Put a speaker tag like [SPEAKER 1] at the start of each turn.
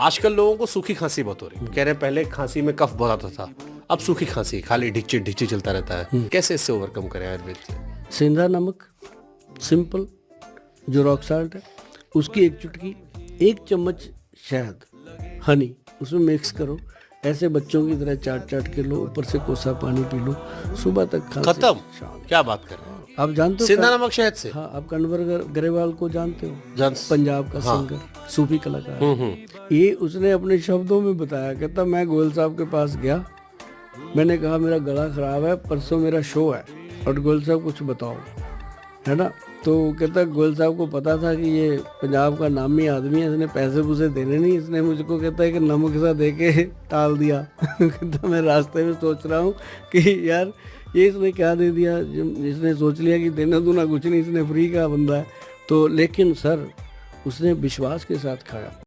[SPEAKER 1] आजकल लोगों को सूखी खांसी बहुत हो रही है, कह रहे हैं पहले खांसी में कफ बहुत आता था, अब सूखी खांसी, खाली ढिच्ची ढिच्ची चलता रहता है। कैसे इससे ओवरकम करें आयुर्वेद से?
[SPEAKER 2] सेंधा नमक, सिंपल, जो रॉक साल्ट है, उसकी एक चुटकी, 1 चम्मच शहद, हनी, उसमें मिक्स करो, ऐसे बच्चों की तरह चाट चाट के लो, ऊपर से कोसा पानी पी लो, सुबह तक खांसी
[SPEAKER 1] खत्म।
[SPEAKER 2] शांत।
[SPEAKER 1] क्या बात कर रहे हैं?
[SPEAKER 2] आप जानते हो
[SPEAKER 1] सेंधा नमक शहद से?
[SPEAKER 2] हाँ, आप कन्वर ग्रेवाल को जानते हो?
[SPEAKER 1] जान
[SPEAKER 2] पंजाब का
[SPEAKER 1] हाँ।
[SPEAKER 2] सिंगर, सूफी कलाकार। ये उसने अपने शब्दों में बताया, कहता मैं गोयल साहब के पास गया, मैंने कहा मेरा गला खराब है, परसों मेरा शो है और गोयल साहब कुछ बताओ, है ना। तो कहता गोयल साहब को पता था कि ये पंजाब का नामी आदमी है, इसने पैसे पूसे देने नहीं, इसने मुझको कहता है कि नमक सा दे के टाल दिया। कहता मैं रास्ते में सोच रहा हूँ कि यार ये इसने क्या दे दिया, इसने सोच लिया कि देना दूना कुछ नहीं, इसने फ्री का बंदा है। तो लेकिन सर उसने विश्वास के साथ खाया।